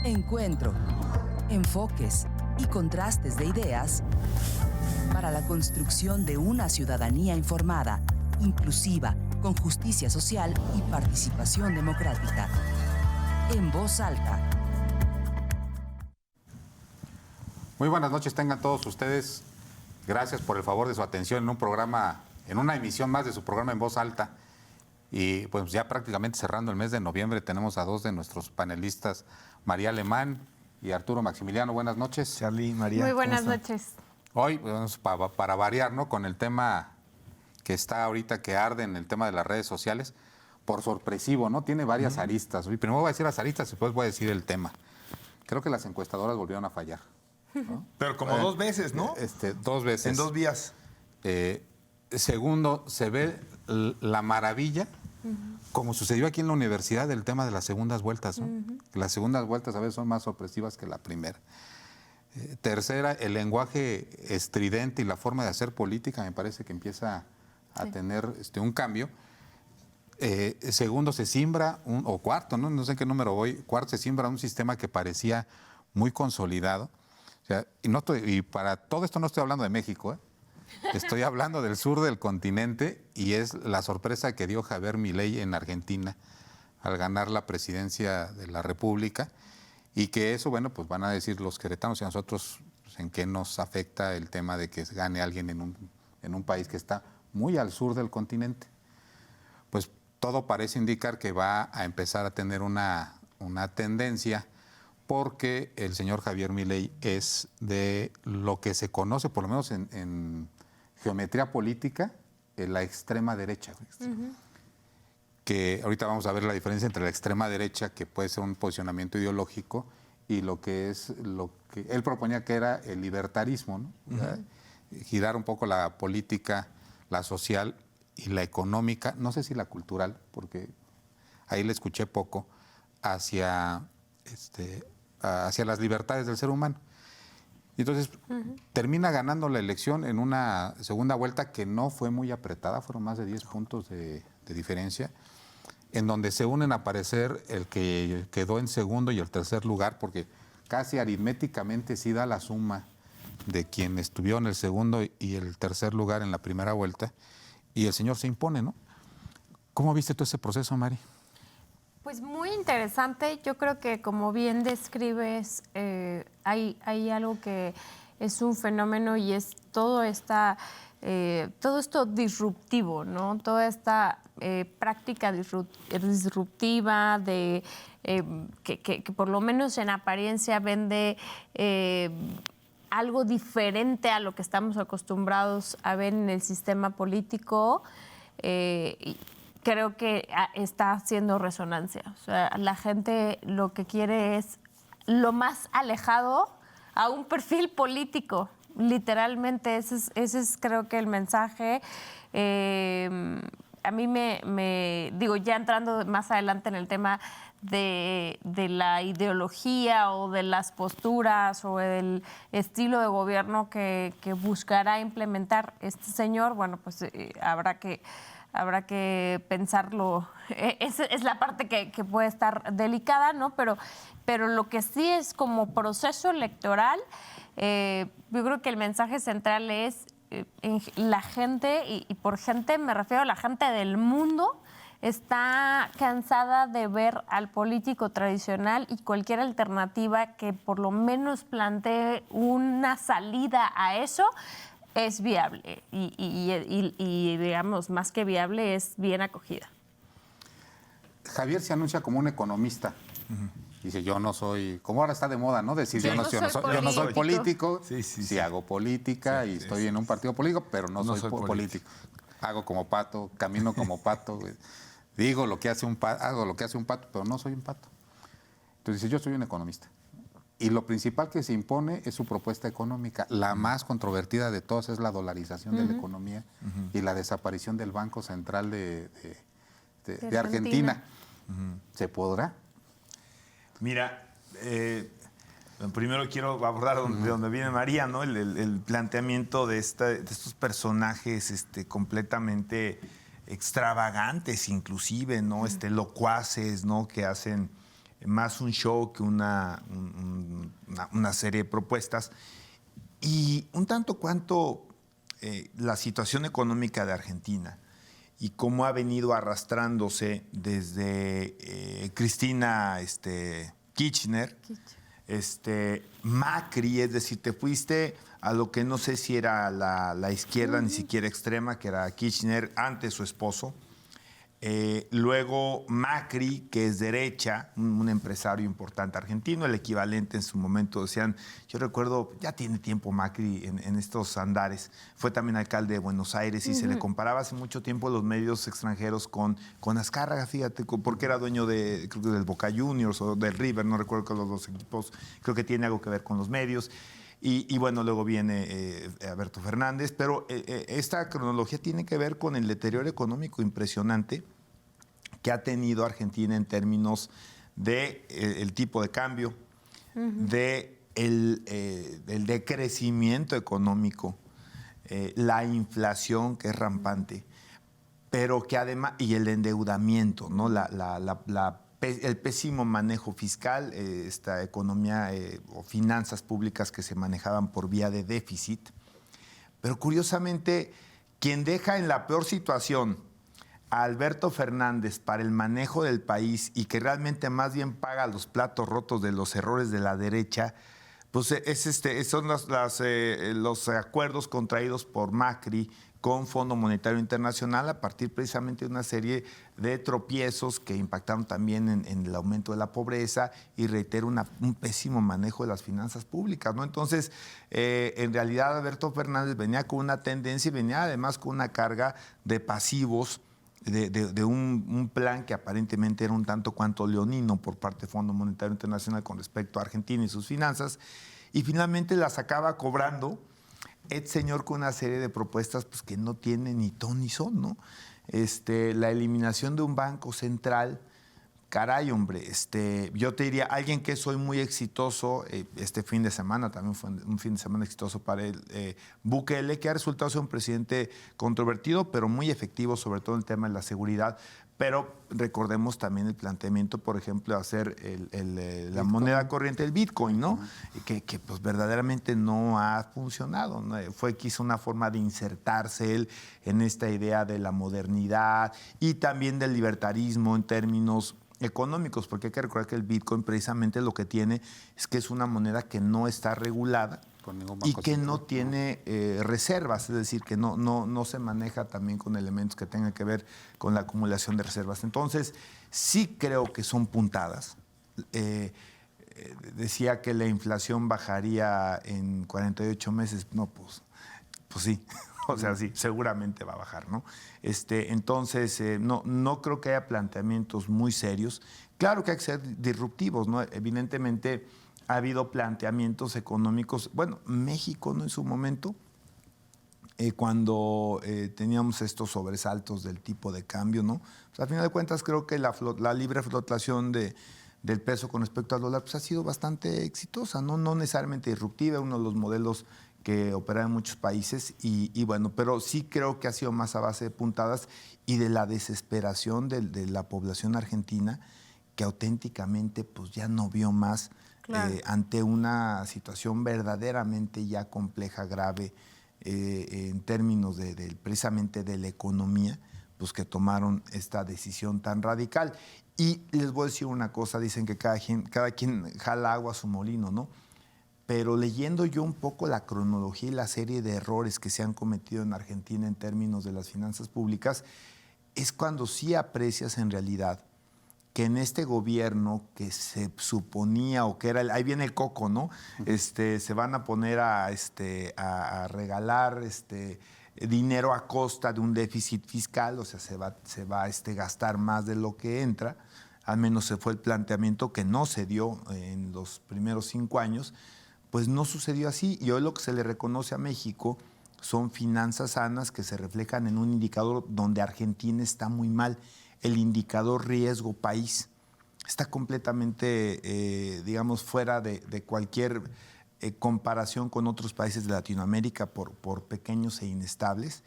Encuentro, enfoques y contrastes de ideas para la construcción de una ciudadanía informada, inclusiva, con justicia social y participación democrática. En voz alta. Muy buenas noches, tengan todos ustedes. Gracias por el favor de su atención en un programa, en una emisión más de su programa En Voz Alta. Y pues ya prácticamente cerrando el mes de noviembre tenemos a dos de nuestros panelistas, María Alemán y Arturo Maximiliano. Buenas noches. Charly, María. Muy buenas noches. Hoy, pues, para variar, ¿no? Con el tema que está ahorita, que arde en el tema de las redes sociales, por sorpresivo, ¿no? Tiene varias aristas. Y primero voy a decir las aristas y después voy a decir el tema. Creo que las encuestadoras volvieron a fallar, ¿no? Pero como dos veces, ¿no? 2 veces. En 2 días. Segundo, se ve la maravilla, como sucedió aquí en la universidad, del tema de las segundas vueltas, ¿no? Las segundas vueltas a veces son más sorpresivas que la primera. Tercera, el lenguaje estridente y la forma de hacer política me parece que empieza a tener un cambio. Segundo, se siembra, o cuarto, no sé en qué número voy, cuarto, se siembra un sistema que parecía muy consolidado. O sea, y para todo esto no estoy hablando de México, estoy hablando del sur del continente, y es la sorpresa que dio Javier Milei en Argentina al ganar la presidencia de la República, y que eso, bueno, pues van a decir los queretanos y a nosotros, pues, en qué nos afecta el tema de que gane alguien en un país que está muy al sur del continente. Pues todo parece indicar que va a empezar a tener una tendencia, porque el señor Javier Milei es de lo que se conoce, por lo menos en geometría política, la extrema derecha. Que ahorita vamos a ver la diferencia entre la extrema derecha, que puede ser un posicionamiento ideológico, y lo que él proponía, que era el libertarismo, ¿no? Girar un poco la política, la social y la económica, no sé si la cultural, porque ahí le escuché poco, hacia las libertades del ser humano. Y entonces termina ganando la elección en una segunda vuelta que no fue muy apretada, fueron más de 10 puntos de diferencia, en donde se unen a aparecer el que quedó en segundo y el tercer lugar, porque casi aritméticamente sí da la suma de quien estuvo en el segundo y el tercer lugar en la primera vuelta, y el señor se impone, ¿no? ¿Cómo viste todo ese proceso, Mari? Pues muy interesante. Yo creo que, como bien describes, hay algo que es un fenómeno, y es todo esto disruptivo, ¿no? Toda esta práctica disruptiva de que por lo menos en apariencia vende algo diferente a lo que estamos acostumbrados a ver en el sistema político. Creo que está haciendo resonancia. O sea, la gente lo que quiere es lo más alejado a un perfil político. Literalmente, ese es creo que el mensaje. A mí digo, ya entrando más adelante en el tema de la ideología o de las posturas o del estilo de gobierno que buscará implementar este señor, bueno, pues habrá que pensarlo. Es la parte que puede estar delicada, ¿no? Pero lo que sí es como proceso electoral, yo creo que el mensaje central es la gente, y por gente me refiero a la gente del mundo, está cansada de ver al político tradicional, y cualquier alternativa que por lo menos plantee una salida a eso es viable y digamos, más que viable, es bien acogida. Javier se anuncia como un economista. Dice, yo no soy, como ahora está de moda, ¿no? Decir, yo no soy político, sí hago política y estoy en un partido político, pero no soy político. Hago como pato, camino como pato, digo lo que hace un pato, hago lo que hace un pato, pero no soy un pato. Entonces dice, yo soy un economista. Y lo principal que se impone es su propuesta económica. La más controvertida de todas es la dolarización de la economía y la desaparición del Banco Central de Argentina. ¿Se podrá? Mira, primero quiero abordar de donde viene María, ¿no? El planteamiento de estos personajes completamente extravagantes, inclusive, ¿no? Locuaces, ¿no? Que hacen más un show que una serie de propuestas. Y un tanto cuanto la situación económica de Argentina y cómo ha venido arrastrándose desde Cristina Kirchner, Macri, es decir, te fuiste a lo que no sé si era la izquierda, ni siquiera extrema, que era Kirchner, antes su esposo. Luego Macri, que es derecha, un empresario importante argentino, el equivalente en su momento, decían, yo recuerdo, ya tiene tiempo Macri en estos andares, fue también alcalde de Buenos Aires y se le comparaba hace mucho tiempo los medios extranjeros con Azcárraga, fíjate, porque era dueño creo que del Boca Juniors o del River, no recuerdo con los dos equipos, creo que tiene algo que ver con los medios. Y bueno, luego viene Alberto Fernández, pero esta cronología tiene que ver con el deterioro económico impresionante que ha tenido Argentina en términos de el tipo de cambio, de el decrecimiento económico, la inflación que es rampante, pero que además, y el endeudamiento, ¿no? El pésimo manejo fiscal, esta economía o finanzas públicas que se manejaban por vía de déficit. Pero curiosamente, quien deja en la peor situación a Alberto Fernández para el manejo del país y que realmente más bien paga los platos rotos de los errores de la derecha, pues son los acuerdos contraídos por Macri con Fondo Monetario Internacional a partir precisamente de una serie de tropiezos que impactaron también en el aumento de la pobreza y, reitero, un pésimo manejo de las finanzas públicas, ¿no? Entonces, en realidad Alberto Fernández venía con una tendencia y venía además con una carga de pasivos de un plan que aparentemente era un tanto cuanto leonino por parte del Fondo Monetario Internacional con respecto a Argentina y sus finanzas, y finalmente las acaba cobrando señor con una serie de propuestas pues, que no tienen ni ton ni son, ¿no? La eliminación de un banco central, caray, hombre, yo te diría, alguien que soy muy exitoso, este fin de semana también fue un fin de semana exitoso para él, Bukele, que ha resultado ser un presidente controvertido, pero muy efectivo, sobre todo en el tema de la seguridad. Pero recordemos también el planteamiento, por ejemplo, de hacer la moneda corriente, el Bitcoin, ¿no? Que pues verdaderamente no ha funcionado, ¿no? Fue quizá una forma de insertarse él en esta idea de la modernidad y también del libertarismo en términos económicos, porque hay que recordar que el Bitcoin precisamente lo que tiene es que es una moneda que no está regulada y que no tiene reservas, es decir, que no se maneja también con elementos que tengan que ver con la acumulación de reservas. Entonces, sí creo que son puntadas. Decía que la inflación bajaría en 48 meses. No, pues sí. O sea, sí, seguramente va a bajar, ¿no? Entonces, no creo que haya planteamientos muy serios. Claro que hay que ser disruptivos, ¿no? Evidentemente ha habido planteamientos económicos. Bueno, México, ¿no? En su momento, cuando teníamos estos sobresaltos del tipo de cambio, ¿no? Pues, al final de cuentas, creo que la libre fluctuación del peso con respecto al dólar pues, ha sido bastante exitosa, ¿no? No necesariamente disruptiva, uno de los modelos que opera en muchos países y bueno, pero sí creo que ha sido más a base de puntadas y de la desesperación de la población argentina que auténticamente pues ya no vio más ante una situación verdaderamente ya compleja, grave en términos precisamente de la economía, pues que tomaron esta decisión tan radical. Y les voy a decir una cosa, dicen que cada quien jala agua a su molino, ¿no? Pero leyendo yo un poco la cronología y la serie de errores que se han cometido en Argentina en términos de las finanzas públicas, es cuando sí aprecias en realidad que en este gobierno que se suponía o que era, ahí viene el coco, ¿no? Se van a poner a regalar dinero a costa de un déficit fiscal, o sea, se va a gastar más de lo que entra, al menos se fue el planteamiento que no se dio en los primeros 5 años. Pues no sucedió así y hoy lo que se le reconoce a México son finanzas sanas que se reflejan en un indicador donde Argentina está muy mal. El indicador riesgo país está completamente, digamos, fuera de cualquier comparación con otros países de Latinoamérica por pequeños e inestables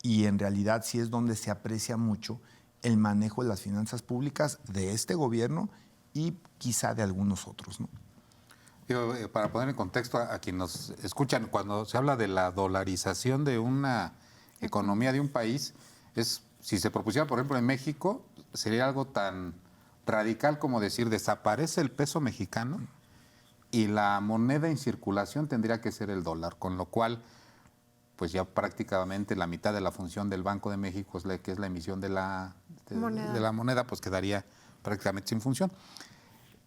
y en realidad sí es donde se aprecia mucho el manejo de las finanzas públicas de este gobierno y quizá de algunos otros, ¿no? Para poner en contexto a quienes nos escuchan, cuando se habla de la dolarización de una economía de un país, si se propusiera, por ejemplo, en México, sería algo tan radical como decir, desaparece el peso mexicano y la moneda en circulación tendría que ser el dólar, con lo cual, pues ya prácticamente la mitad de la función del Banco de México, que es la emisión de la moneda, pues quedaría prácticamente sin función.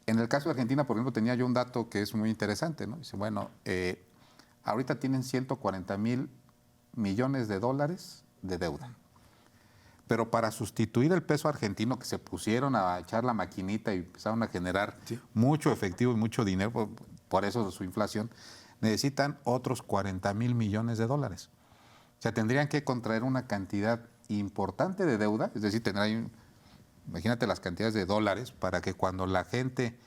En el caso de Argentina, por ejemplo, tenía yo un dato que es muy interesante, ¿no? Dice, bueno, ahorita tienen 140,000 millones de dólares de deuda. Pero para sustituir el peso argentino, que se pusieron a echar la maquinita y empezaron a generar mucho efectivo y mucho dinero, por eso su inflación, necesitan otros 40,000 millones de dólares. O sea, tendrían que contraer una cantidad importante de deuda, es decir, imagínate las cantidades de dólares para que cuando la gente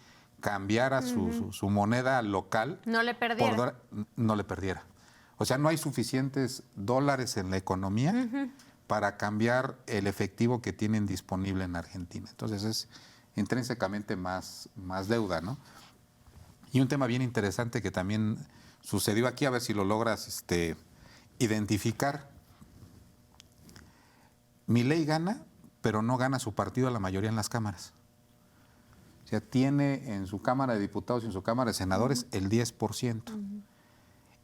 cambiara su moneda local, no le perdiera. No le perdiera. O sea, no hay suficientes dólares en la economía para cambiar el efectivo que tienen disponible en Argentina. Entonces es intrínsecamente más deuda, ¿no? Y un tema bien interesante que también sucedió aquí, a ver si lo logras identificar. Milei gana, pero no gana su partido a la mayoría en las cámaras. O sea, tiene en su Cámara de Diputados y en su Cámara de Senadores el 10%.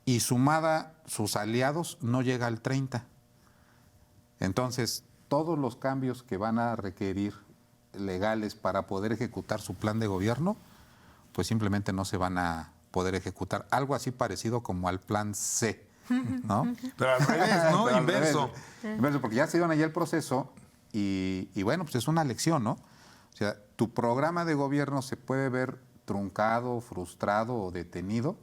Y sumada sus aliados no llega al 30%. Entonces, todos los cambios que van a requerir legales para poder ejecutar su plan de gobierno, pues simplemente no se van a poder ejecutar. Algo así parecido como al plan C, ¿no? Pero al revés, ¿no? Pero al Inverso. revés. Inverso, porque ya se dieron allá el proceso y bueno, pues es una lección, ¿no? O sea, tu programa de gobierno se puede ver truncado, frustrado o detenido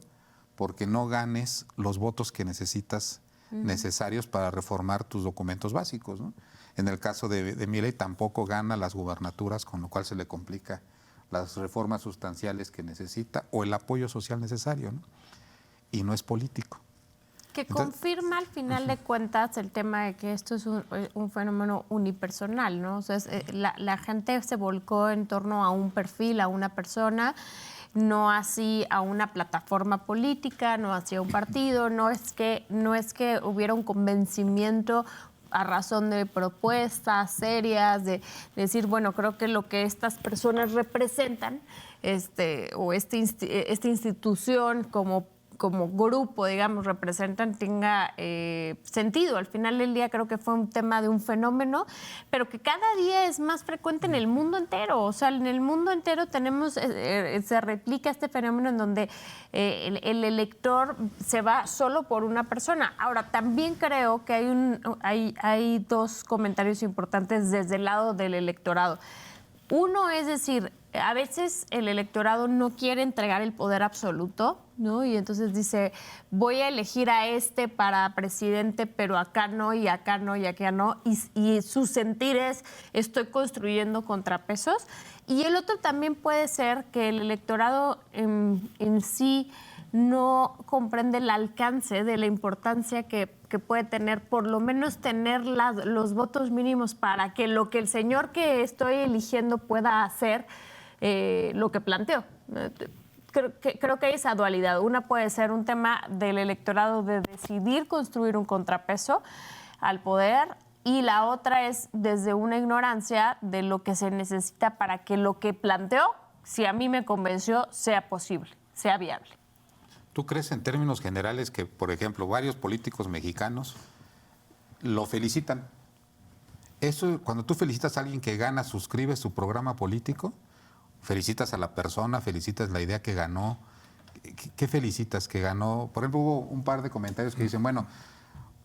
porque no ganes los votos que necesitas necesarios para reformar tus documentos básicos, ¿no? En el caso de Milei tampoco gana las gubernaturas, con lo cual se le complica las reformas sustanciales que necesita o el apoyo social necesario, ¿no? Y no es político. Que confirma al final de cuentas el tema de que esto es un fenómeno unipersonal, ¿no? O sea, la gente se volcó en torno a un perfil, a una persona, no así a una plataforma política, no así a un partido, no es que hubiera un convencimiento a razón de propuestas serias, de decir, bueno, creo que lo que estas personas representan, o esta institución como grupo, digamos, representan, tenga sentido. Al final del día creo que fue un tema de un fenómeno, pero que cada día es más frecuente en el mundo entero. O sea, en el mundo entero se replica este fenómeno en donde el elector se va solo por una persona. Ahora, también creo que hay dos comentarios importantes desde el lado del electorado. Uno es decir, a veces el electorado no quiere entregar el poder absoluto, ¿no? Y entonces dice, voy a elegir a para presidente, pero acá no, y acá no, y acá no. Y su sentir es, estoy construyendo contrapesos. Y el otro también puede ser que el electorado en sí no comprende el alcance de la importancia que puede tener, por lo menos tener los votos mínimos para que lo que el señor que estoy eligiendo pueda hacer lo que planteó. Creo que hay esa dualidad. Una puede ser un tema del electorado de decidir construir un contrapeso al poder, y la otra es desde una ignorancia de lo que se necesita para que lo que planteó, si a mí me convenció, sea posible, sea viable. ¿Tú crees en términos generales que, por ejemplo, varios políticos mexicanos lo felicitan? Eso, cuando tú felicitas a alguien que gana, suscribes su programa político, felicitas a la persona, felicitas la idea que ganó. ¿Qué felicitas que ganó? Por ejemplo, hubo un par de comentarios que dicen, bueno,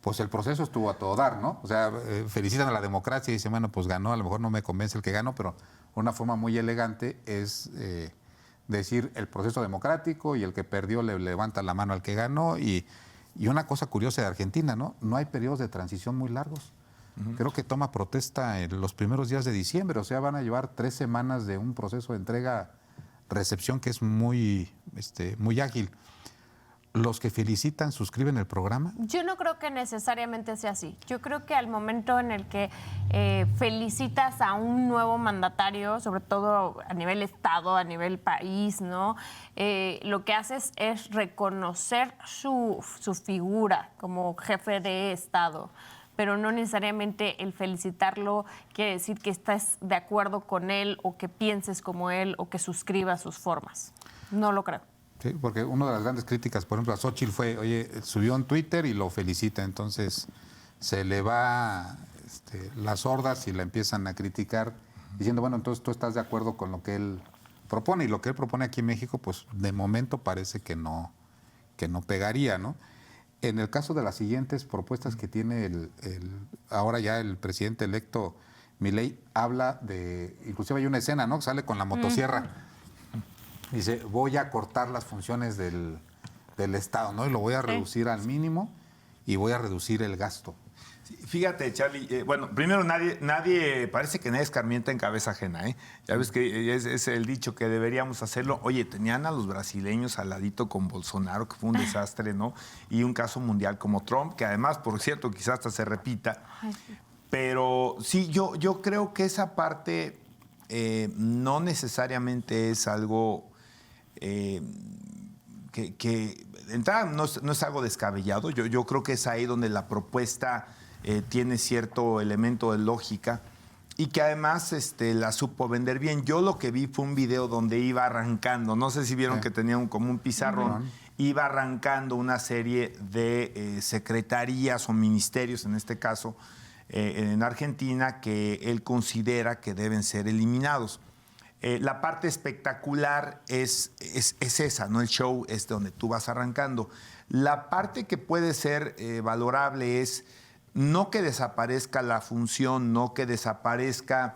pues el proceso estuvo a todo dar, ¿no? O sea, felicitan a la democracia y dicen, bueno, pues ganó, a lo mejor no me convence el que ganó, pero una forma muy elegante es decir el proceso democrático, y el que perdió le levanta la mano al que ganó. Y una cosa curiosa de Argentina, ¿no? No hay periodos de transición muy largos. Creo que toma protesta en los primeros días de diciembre, o sea, van a llevar 3 semanas de un proceso de entrega-recepción que es muy ágil. ¿Los que felicitan suscriben el programa? Yo no creo que necesariamente sea así. Yo creo que al momento en el que felicitas a un nuevo mandatario, sobre todo a nivel Estado, a nivel país, ¿no? Lo que haces es reconocer su figura como jefe de Estado, pero no necesariamente el felicitarlo quiere decir que estás de acuerdo con él o que pienses como él o que suscribas sus formas. No lo creo. Sí, porque una de las grandes críticas, por ejemplo, a Xóchitl fue, oye, subió en Twitter y lo felicita, entonces se le va las hordas y la empiezan a criticar diciendo, bueno, entonces tú estás de acuerdo con lo que él propone, y lo que él propone aquí en México, pues de momento parece que no pegaría, ¿no? En el caso de las siguientes propuestas que tiene ahora ya el presidente electo Milei, habla de, inclusive hay una escena, ¿no? Que sale con la motosierra. Dice, voy a cortar las funciones del Estado, ¿no? Y lo voy a reducir al mínimo y voy a reducir el gasto. Sí, fíjate, Charlie, bueno, primero nadie, parece que nadie escarmienta en cabeza ajena, ¿eh? Ya ves que es el dicho que deberíamos hacerlo. Oye, tenían a los brasileños al ladito con Bolsonaro, que fue un desastre, ¿no? Y un caso mundial como Trump, que además, por cierto, quizás hasta se repita. Pero sí, yo creo que esa parte no necesariamente es algo... que de entrada no es algo descabellado. Yo creo que es ahí donde la propuesta tiene cierto elemento de lógica y que además la supo vender bien. Yo lo que vi fue un video donde iba arrancando, no sé si vieron que tenía como un pizarrón, iba arrancando una serie de secretarías o ministerios, en este caso, en Argentina, que él considera que deben ser eliminados. La parte espectacular es esa, ¿no? El show es donde tú vas arrancando. La parte que puede ser valorable es no que desaparezca la función, no que desaparezca,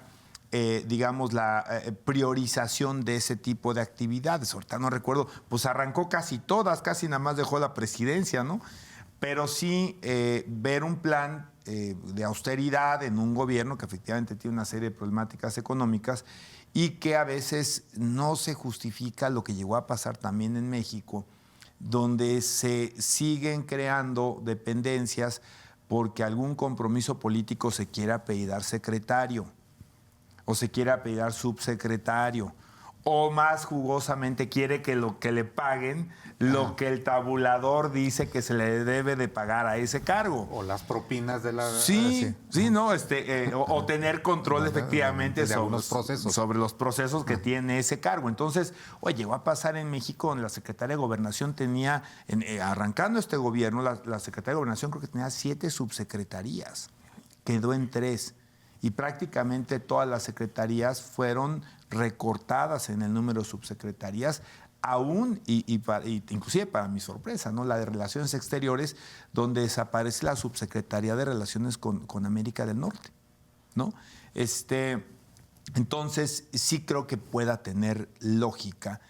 digamos, la priorización de ese tipo de actividades. Ahorita no recuerdo, pues arrancó casi todas, casi nada más dejó la presidencia, ¿no? Pero sí ver un plan de austeridad en un gobierno que efectivamente tiene una serie de problemáticas económicas y que a veces no se justifica lo que llegó a pasar también en México, donde se siguen creando dependencias porque algún compromiso político se quiere apellidar secretario o se quiere apellidar subsecretario o más jugosamente quiere que lo que le paguen lo que el tabulador dice que se le debe de pagar a ese cargo. O las propinas de la... Sí, no, o tener control efectivamente sobre los procesos que tiene ese cargo. Entonces, oye, llegó a pasar en México, donde la Secretaría de Gobernación tenía, arrancando este gobierno, la Secretaría de Gobernación creo que tenía 7 subsecretarías, quedó en 3. Y prácticamente todas las secretarías fueron recortadas en el número de subsecretarías, aún, inclusive para mi sorpresa, ¿no? La de Relaciones Exteriores, donde desaparece la subsecretaría de Relaciones con América del Norte, ¿no? Entonces, sí creo que pueda tener lógica.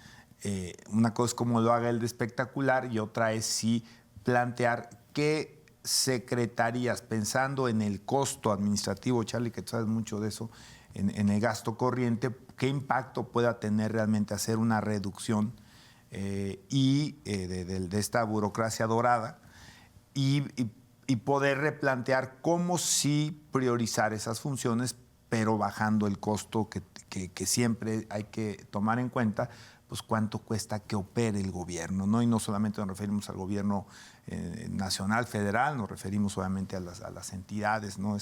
Una cosa es cómo lo haga el de espectacular y otra es sí plantear qué secretarías, pensando en el costo administrativo, Charlie, que tú sabes mucho de eso, en el gasto corriente, qué impacto pueda tener realmente hacer una reducción de esta burocracia dorada y poder replantear cómo sí priorizar esas funciones, pero bajando el costo que siempre hay que tomar en cuenta, pues cuánto cuesta que opere el gobierno, ¿no? Y no solamente nos referimos al gobierno nacional, federal, nos referimos obviamente a las entidades, ¿no?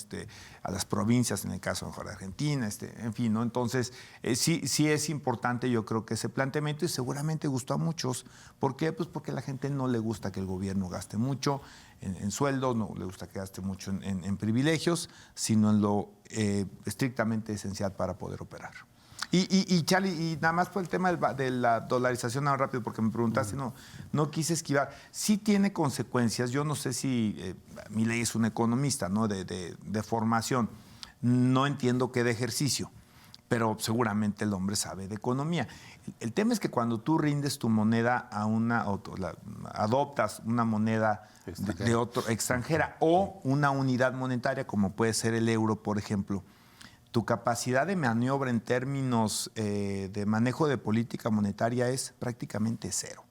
A las provincias, en el caso de Argentina, en fin, ¿no? Entonces, sí es importante, yo creo que ese planteamiento, y seguramente gustó a muchos. ¿Por qué? Pues porque a la gente no le gusta que el gobierno gaste mucho en sueldos, no le gusta que gaste mucho en privilegios, sino en lo estrictamente esencial para poder operar. Y Charlie, y nada más por el tema de la dolarización, nada rápido, porque me preguntaste, no quise esquivar. Sí tiene consecuencias. Yo no sé si Milei es un economista, ¿no? de formación. No entiendo qué de ejercicio, pero seguramente el hombre sabe de economía. El tema es que cuando tú rindes tu moneda adoptas una moneda de otro extranjera o una unidad monetaria, como puede ser el euro, por ejemplo, tu capacidad de maniobra en términos de manejo de política monetaria es prácticamente cero,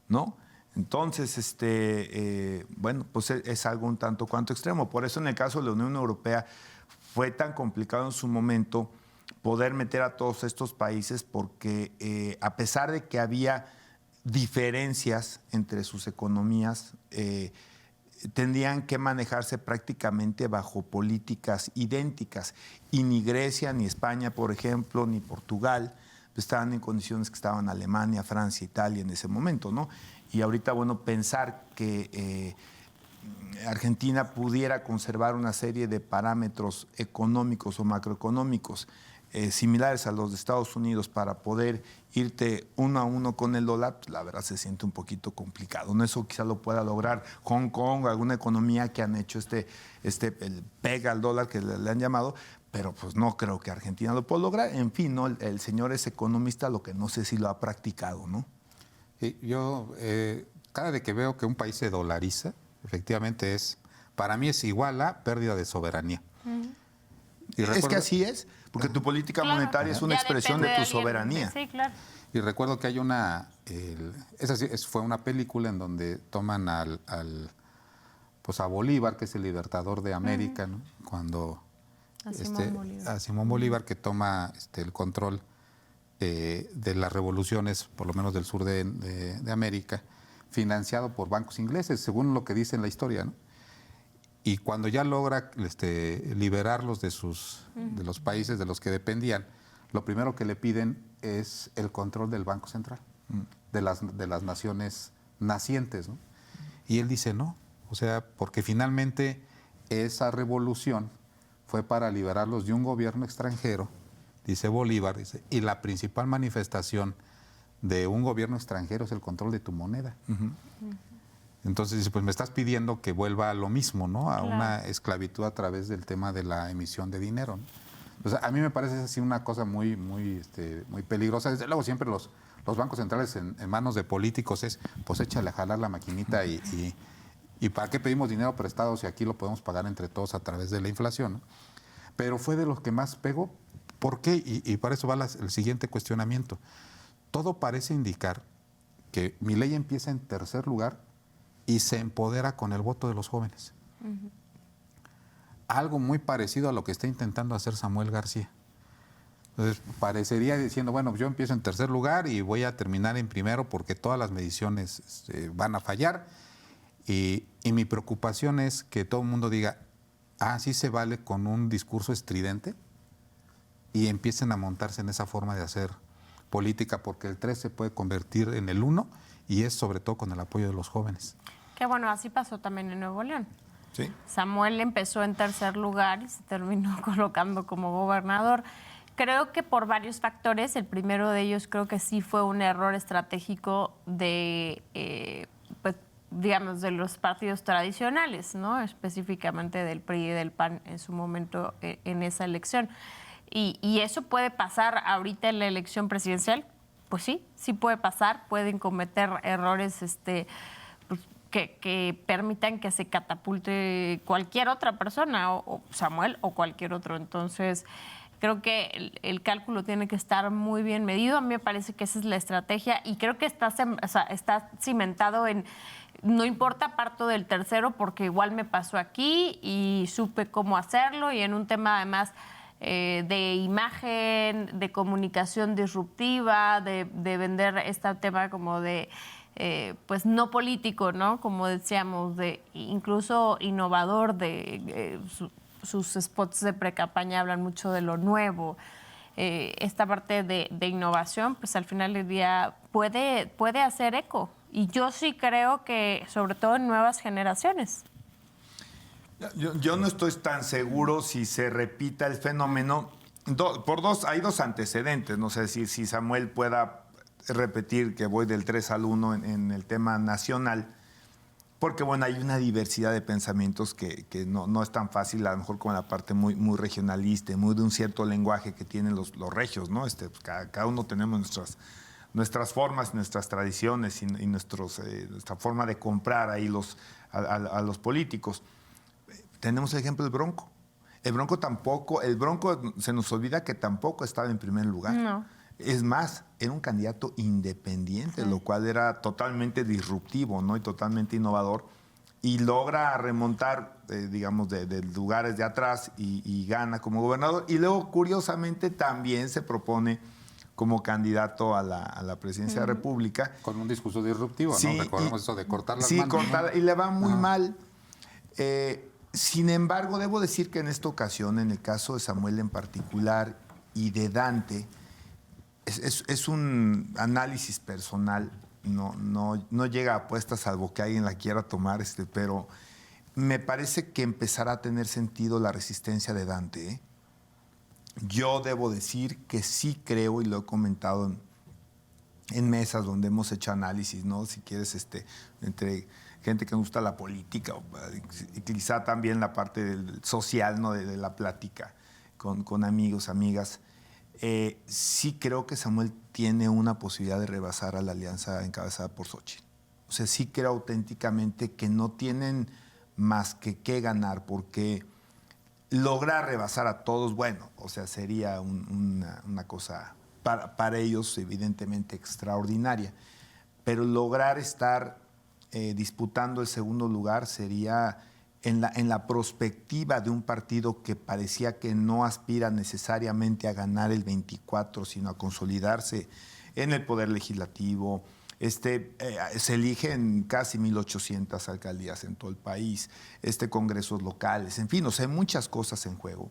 ¿no? Entonces, bueno, pues es algo un tanto cuanto extremo. Por eso en el caso de la Unión Europea fue tan complicado en su momento poder meter a todos estos países porque a pesar de que había diferencias entre sus economías, tendrían que manejarse prácticamente bajo políticas idénticas. Y ni Grecia, ni España, por ejemplo, ni Portugal estaban en condiciones que estaban Alemania, Francia, Italia en ese momento, ¿no? Y ahorita, bueno, pensar que Argentina pudiera conservar una serie de parámetros económicos o macroeconómicos similares a los de Estados Unidos para poder irte 1-1 con el dólar, pues la verdad se siente un poquito complicado. No, eso quizá lo pueda lograr Hong Kong o alguna economía que han hecho el pega al dólar que le han llamado, pero pues no creo que Argentina lo pueda lograr. En fin, ¿no? El señor es economista, lo que no sé si lo ha practicado, ¿no? Sí, yo cada vez que veo que un país se dolariza, efectivamente para mí es igual a pérdida de soberanía. Y es que así es, porque tu política monetaria es una expresión de tu soberanía. Sí, claro. Y recuerdo que hay esa fue una película en donde toman pues a Bolívar, que es el libertador de América, ¿no? Cuando a Simón Bolívar, que toma el control de las revoluciones, por lo menos del sur de América, financiado por bancos ingleses, según lo que dice en la historia, ¿no? Y cuando ya logra liberarlos de los países de los que dependían, lo primero que le piden es el control del Banco Central, de las naciones nacientes, ¿no? Y él dice no, o sea, porque finalmente esa revolución fue para liberarlos de un gobierno extranjero, dice Bolívar, y la principal manifestación de un gobierno extranjero es el control de tu moneda. Entonces dice, pues me estás pidiendo que vuelva a lo mismo, ¿no? A una esclavitud a través del tema de la emisión de dinero, ¿no? O sea, a mí me parece así una cosa muy peligrosa. Desde luego siempre los bancos centrales en manos de políticos pues échale a jalar la maquinita y ¿para qué pedimos dinero prestado si aquí lo podemos pagar entre todos a través de la inflación, ¿no? Pero fue de los que más pegó. ¿Por qué? Y para eso va el siguiente cuestionamiento. Todo parece indicar que Milei empieza en tercer lugar y se empodera con el voto de los jóvenes. Algo muy parecido a lo que está intentando hacer Samuel García. Entonces, parecería diciendo, bueno, yo empiezo en tercer lugar y voy a terminar en primero porque todas las mediciones van a fallar. Y mi preocupación es que todo el mundo diga, sí se vale con un discurso estridente y empiecen a montarse en esa forma de hacer política, porque el 3 se puede convertir en el 1 y es sobre todo con el apoyo de los jóvenes. Que bueno, así pasó también en Nuevo León. Sí. Samuel empezó en tercer lugar y se terminó colocando como gobernador. Creo que por varios factores, el primero de ellos creo que sí fue un error estratégico pues, digamos, de los partidos tradicionales, ¿no? Específicamente del PRI y del PAN en su momento en esa elección. Y eso puede pasar ahorita en la elección presidencial. Pues sí puede pasar, pueden cometer errores pues, que permitan que se catapulte cualquier otra persona, o Samuel o cualquier otro. Entonces, creo que el cálculo tiene que estar muy bien medido. A mí me parece que esa es la estrategia y creo que está cimentado en, no importa, parto del tercero porque igual me pasó aquí y supe cómo hacerlo, y en un tema además de imagen, de comunicación disruptiva, de vender este tema como de, pues no político, ¿no? Como decíamos, de incluso innovador, sus spots de precampaña hablan mucho de lo nuevo. Esta parte de innovación, pues al final del día puede hacer eco. Y yo sí creo que, sobre todo en nuevas generaciones. Yo no estoy tan seguro si se repita el fenómeno. Hay dos antecedentes. No sé si Samuel pueda repetir que voy del 3 al 1 en el tema nacional, porque bueno, hay una diversidad de pensamientos que no es tan fácil, a lo mejor con la parte muy, muy regionalista, muy de un cierto lenguaje que tienen los regios, ¿no? Pues cada uno tenemos nuestras formas, nuestras tradiciones y nuestra forma de comprar ahí a los políticos. Tenemos el ejemplo del Bronco. El Bronco se nos olvida que tampoco estaba en primer lugar. No. Es más, era un candidato independiente, lo cual era totalmente disruptivo, ¿no? Y totalmente innovador. Y logra remontar, digamos, de lugares de atrás y gana como gobernador. Y luego, curiosamente, también se propone como candidato a la presidencia de la República. Con un discurso disruptivo, Sí, ¿no? Recordemos eso de cortar las sí, manos. cortar, ¿no? y le va muy Ajá. mal. Sin embargo, debo decir que en esta ocasión, en el caso de Samuel en particular y de Dante, es un análisis personal, no llega a apuestas salvo que alguien la quiera tomar, pero me parece que empezará a tener sentido la resistencia de Dante, ¿eh? Yo debo decir que sí creo, y lo he comentado en mesas donde hemos hecho análisis, ¿no? Si quieres, entre gente que gusta la política, y quizá también la parte social, ¿no? De la plática con amigos, amigas. Sí creo que Samuel tiene una posibilidad de rebasar a la alianza encabezada por Xóchitl. O sea, sí creo auténticamente que no tienen más que qué ganar, porque lograr rebasar a todos, bueno, o sea, sería una cosa para ellos evidentemente extraordinaria, pero lograr estar disputando el segundo lugar sería en la perspectiva de un partido que parecía que no aspira necesariamente a ganar el 24, sino a consolidarse en el poder legislativo. Se eligen casi 1,800 alcaldías en todo el país, congresos locales, en fin, o sea, hay muchas cosas en juego.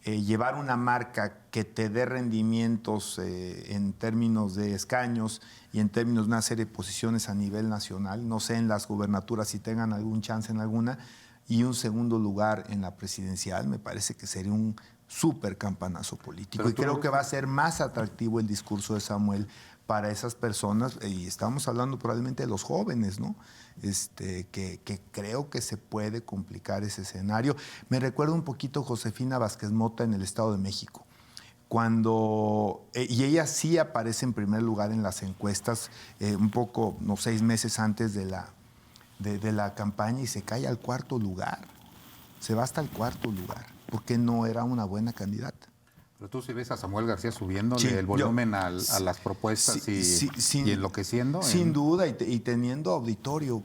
Llevar una marca que te dé rendimientos en términos de escaños y en términos de una serie de posiciones a nivel nacional, no sé en las gubernaturas si tengan algún chance en alguna, y un segundo lugar en la presidencial, me parece que sería un súper campanazo político. Y creo que va a ser más atractivo el discurso de Samuel para esas personas, y estamos hablando probablemente de los jóvenes, ¿no? Que creo que se puede complicar ese escenario. Me recuerda un poquito Josefina Vázquez Mota en el Estado de México, y ella sí aparece en primer lugar en las encuestas, un poco, 6 meses antes de la campaña, y se cae al 4º lugar. Se va hasta el 4º lugar, porque no era una buena candidata. Pero tú sí ves a Samuel García subiéndole Sí, el volumen a las propuestas y enloqueciendo. Sin duda, y teniendo auditorio.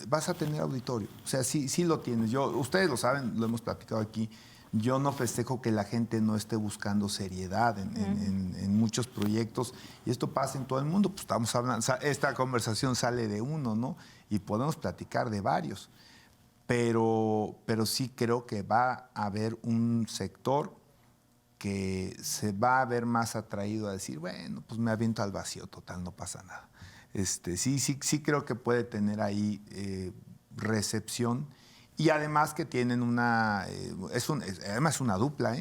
Vas a tener auditorio. O sea, sí lo tienes. Ustedes lo saben, lo hemos platicado aquí. Yo no festejo que la gente no esté buscando seriedad en muchos proyectos. Y esto pasa en todo el mundo. Pues estamos hablando, esta conversación sale de uno, ¿no? Y podemos platicar de varios. Pero sí creo que va a haber un sector que se va a ver más atraído a decir, bueno, pues me aviento al vacío, total, no pasa nada. Sí creo que puede tener ahí recepción, y además que tienen además es una dupla,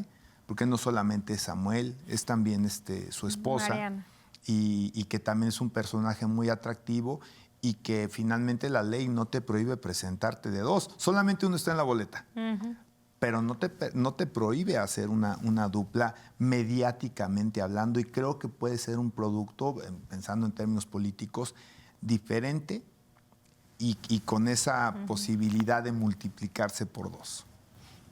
porque no solamente es Samuel, es también su esposa, Mariana. y que también es un personaje muy atractivo, y que finalmente la ley no te prohíbe presentarte de dos, solamente uno está en la boleta. Uh-huh. Pero no te prohíbe hacer una dupla mediáticamente hablando, y creo que puede ser un producto, pensando en términos políticos, diferente y con esa posibilidad de multiplicarse por 2.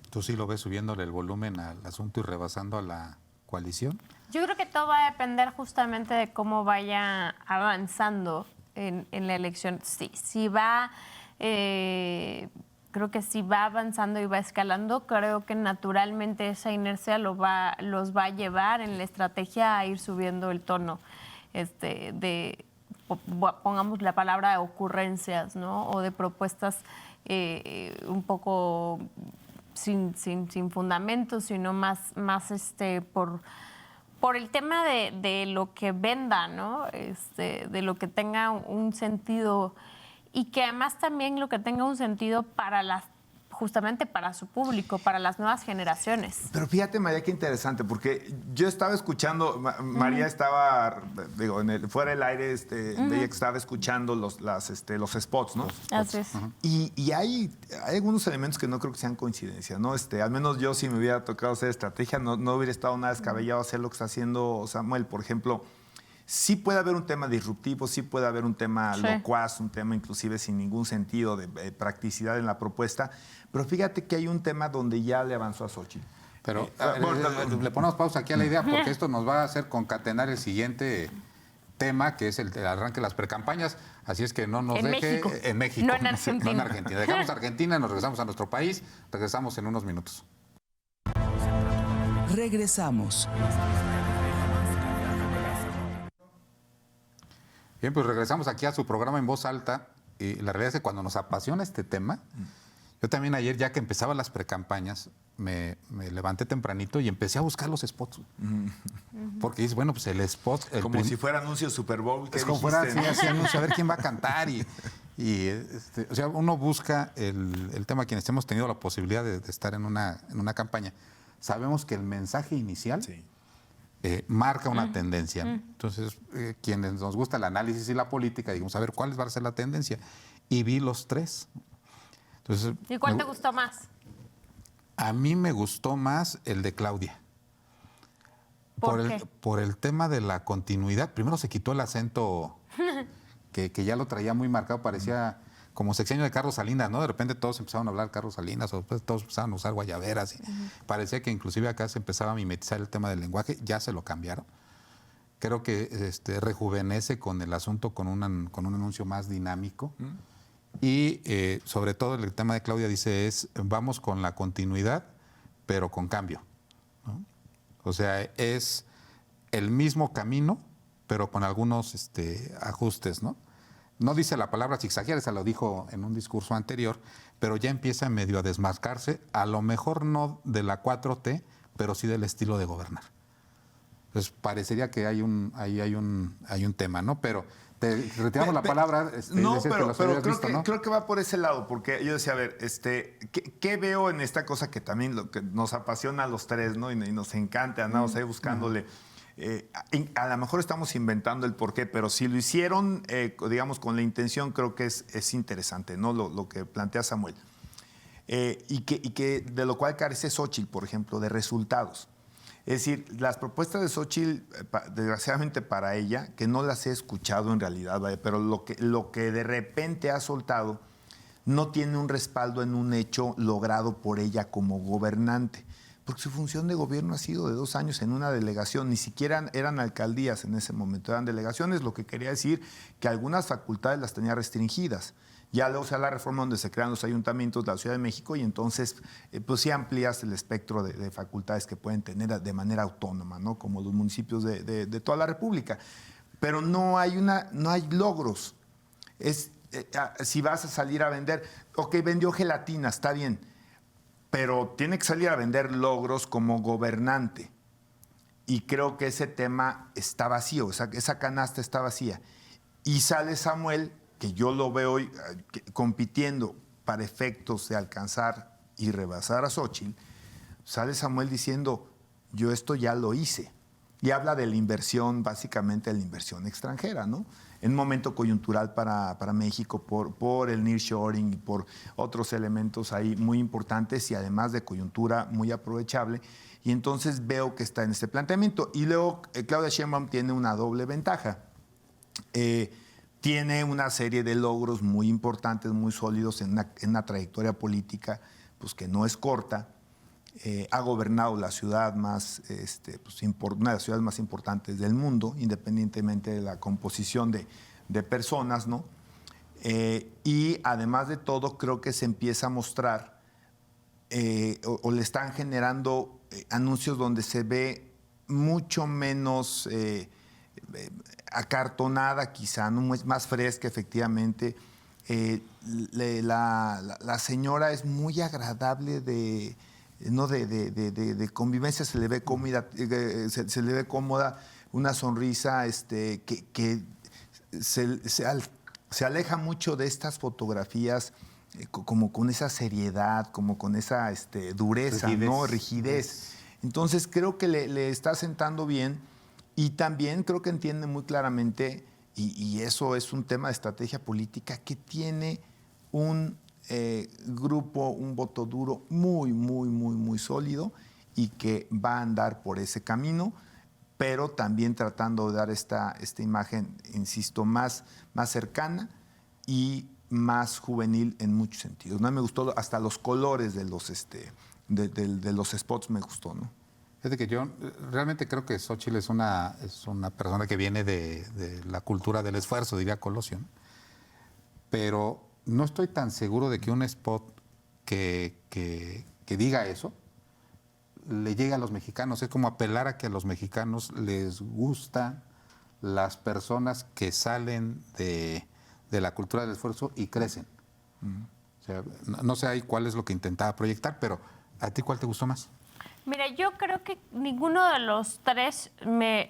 ¿Tú sí lo ves subiéndole el volumen al asunto y rebasando a la coalición? Yo creo que todo va a depender justamente de cómo vaya avanzando en la elección. Si va... creo que si va avanzando y va escalando, creo que naturalmente esa inercia los va a llevar en la estrategia a ir subiendo el tono, pongamos la palabra de ocurrencias, ¿no? O de propuestas un poco sin fundamentos, sino más por el tema de lo que venda, ¿no? De lo que tenga un sentido, y que además también lo que tenga un sentido justamente para su público, para las nuevas generaciones. Pero fíjate, María, qué interesante, porque yo estaba escuchando, María estaba, fuera del aire, veía que estaba escuchando los spots, ¿no? Así es. Y hay algunos elementos que no creo que sean coincidencia, ¿no? Al menos yo, si me hubiera tocado hacer estrategia, no hubiera estado nada descabellado hacer lo que está haciendo Samuel, por ejemplo. Sí puede haber un tema disruptivo, sí puede haber un tema locuaz, un tema inclusive sin ningún sentido de practicidad en la propuesta, pero fíjate que hay un tema donde ya le avanzó a Xóchitl. Pero bueno, le ponemos pausa aquí a la idea porque esto nos va a hacer concatenar el siguiente tema, que es el arranque de las precampañas. Así es que no nos En deje México. en México. No en Argentina. No en Argentina. Dejamos Argentina y nos regresamos a nuestro país. Regresamos en unos minutos. Regresamos. Bien, pues regresamos aquí a su programa En Voz Alta. Y la realidad es que cuando nos apasiona este tema, yo también ayer, ya que empezaban las precampañas, me levanté tempranito y empecé a buscar los spots. Porque dices, bueno, pues el spot... Como si fuera anuncio Super Bowl. Es como fuera así anuncio, a ver quién va a cantar. O sea, uno busca el tema, quienes hemos tenido la posibilidad de estar en una campaña. Sabemos que el mensaje inicial marca una tendencia, ¿no? Entonces, quienes nos gusta el análisis y la política, digamos, a ver, ¿cuál va a ser la tendencia? Y vi los tres. Entonces, ¿Y cuál te gustó más? A mí me gustó más el de Claudia. ¿Por qué? Por el tema de la continuidad. Primero se quitó el acento que ya lo traía muy marcado, parecía como sexenio de Carlos Salinas, ¿no? De repente todos empezaron a hablar Carlos Salinas, o después todos empezaron a usar guayaberas. Y parecía que inclusive acá se empezaba a mimetizar el tema del lenguaje, ya se lo cambiaron. Creo que rejuvenece con el asunto, con un anuncio más dinámico. Y sobre todo el tema de Claudia dice vamos con la continuidad, pero con cambio, ¿no? O sea, es el mismo camino, pero con algunos ajustes, ¿no? No dice la palabra zigzaguear, esa lo dijo en un discurso anterior, pero ya empieza medio a desmarcarse, a lo mejor no de la 4T, pero sí del estilo de gobernar. Entonces parecería que hay un tema, ¿no? Pero te retiramos la palabra. No, pero creo que va por ese lado, porque yo decía, a ver, ¿qué veo en esta cosa que también lo que nos apasiona a los tres, ¿no? Y nos encanta, andamos ahí buscándole. A lo mejor estamos inventando el porqué, pero si lo hicieron, digamos, con la intención, creo que es interesante, ¿no? Lo que plantea Samuel. Y que de lo cual carece Xóchitl, por ejemplo, de resultados. Es decir, las propuestas de Xóchitl, desgraciadamente para ella, que no las he escuchado en realidad, ¿vale? Pero lo que de repente ha soltado no tiene un respaldo en un hecho logrado por ella como gobernante. Porque su función de gobierno ha sido de 2 años en una delegación, ni siquiera eran alcaldías en ese momento, eran delegaciones, lo que quería decir que algunas facultades las tenía restringidas. Ya luego se da la reforma donde se crean los ayuntamientos de la Ciudad de México y entonces pues sí amplías el espectro de facultades que pueden tener de manera autónoma, ¿no? Como los municipios de toda la República. Pero no hay logros. Si vas a salir a vender, ok, vendió gelatina, está bien, pero tiene que salir a vender logros como gobernante. Y creo que ese tema está vacío, esa canasta está vacía. Y sale Samuel, que yo lo veo hoy compitiendo para efectos de alcanzar y rebasar a Xóchitl, sale Samuel diciendo, yo esto ya lo hice. Y habla de la inversión, básicamente de la inversión extranjera, ¿no? En un momento coyuntural para México por el nearshoring y por otros elementos ahí muy importantes y además de coyuntura muy aprovechable. Y entonces veo que está en este planteamiento. Y luego Claudia Sheinbaum tiene una doble ventaja. Tiene una serie de logros muy importantes, muy sólidos en una trayectoria política pues, que no es corta. Ha gobernado la ciudad más, una de las ciudades más importantes del mundo, independientemente de la composición de personas, ¿no? Y además de todo, creo que se empieza a mostrar o le están generando anuncios donde se ve mucho menos acartonada, quizá, ¿no? Más fresca, efectivamente. La señora es muy agradable de convivencia, se le ve cómoda, una sonrisa que se aleja mucho de estas fotografías como con esa seriedad, como con esa dureza, rigidez. ¿No? Rigidez. Entonces creo que le está sentando bien y también creo que entiende muy claramente, y eso es un tema de estrategia política, que tiene un grupo, un voto duro muy, muy, muy, muy sólido y que va a andar por ese camino, pero también tratando de dar esta imagen, insisto, más cercana y más juvenil en muchos sentidos. ¿No? Me gustó hasta los colores de de los spots me gustó, ¿no? Es de que yo realmente creo que Xóchitl es una persona que viene de la cultura del esfuerzo, diría Colosio, ¿no? Pero no estoy tan seguro de que un spot que diga eso le llegue a los mexicanos. Es como apelar a que a los mexicanos les gustan las personas que salen de la cultura del esfuerzo y crecen. O sea, no sé ahí cuál es lo que intentaba proyectar, pero ¿a ti cuál te gustó más? Mira, yo creo que ninguno de los tres,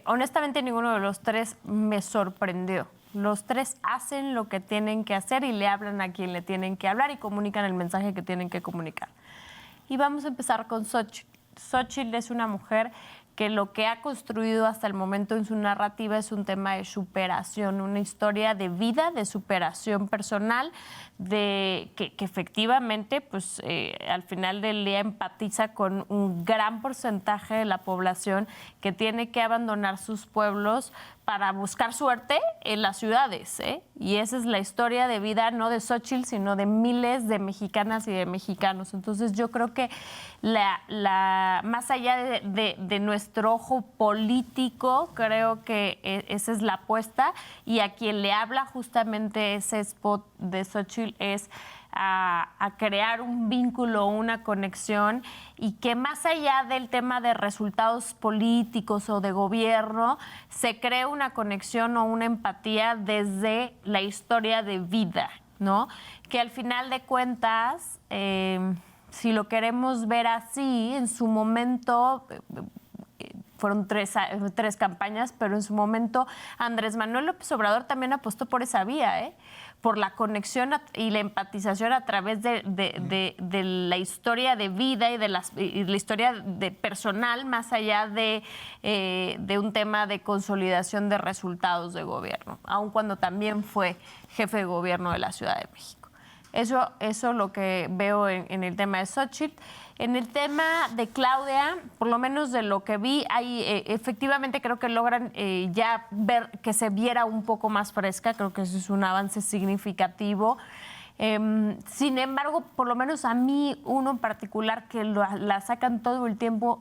honestamente ninguno de los tres me sorprendió. Los tres hacen lo que tienen que hacer y le hablan a quien le tienen que hablar y comunican el mensaje que tienen que comunicar. Y vamos a empezar con Xóchitl. Xóchitl es una mujer que lo que ha construido hasta el momento en su narrativa es un tema de superación, una historia de vida, de superación personal, de que efectivamente, pues, al final del día empatiza con un gran porcentaje de la población que tiene que abandonar sus pueblos para buscar suerte en las ciudades, ¿eh? Y esa es la historia de vida no de Xóchitl, sino de miles de mexicanas y de mexicanos. Entonces yo creo que más allá de nuestro ojo político, creo que esa es la apuesta, y a quien le habla justamente ese spot de Xóchitl es a crear un vínculo, una conexión, y que más allá del tema de resultados políticos o de gobierno, se cree una conexión o una empatía desde la historia de vida, ¿no? Que al final de cuentas, si lo queremos ver así, en su momento fueron tres campañas, pero en su momento Andrés Manuel López Obrador también apostó por esa vía, por la conexión y la empatización a través de la historia de vida y de la historia de personal, más allá de un tema de consolidación de resultados de gobierno, aun cuando también fue jefe de gobierno de la Ciudad de México. Eso es lo que veo en el tema de Xóchitl. En el tema de Claudia, por lo menos de lo que vi, efectivamente creo que logran ya ver que se viera un poco más fresca. Creo que eso es un avance significativo. Sin embargo, por lo menos a mí, uno en particular que la sacan todo el tiempo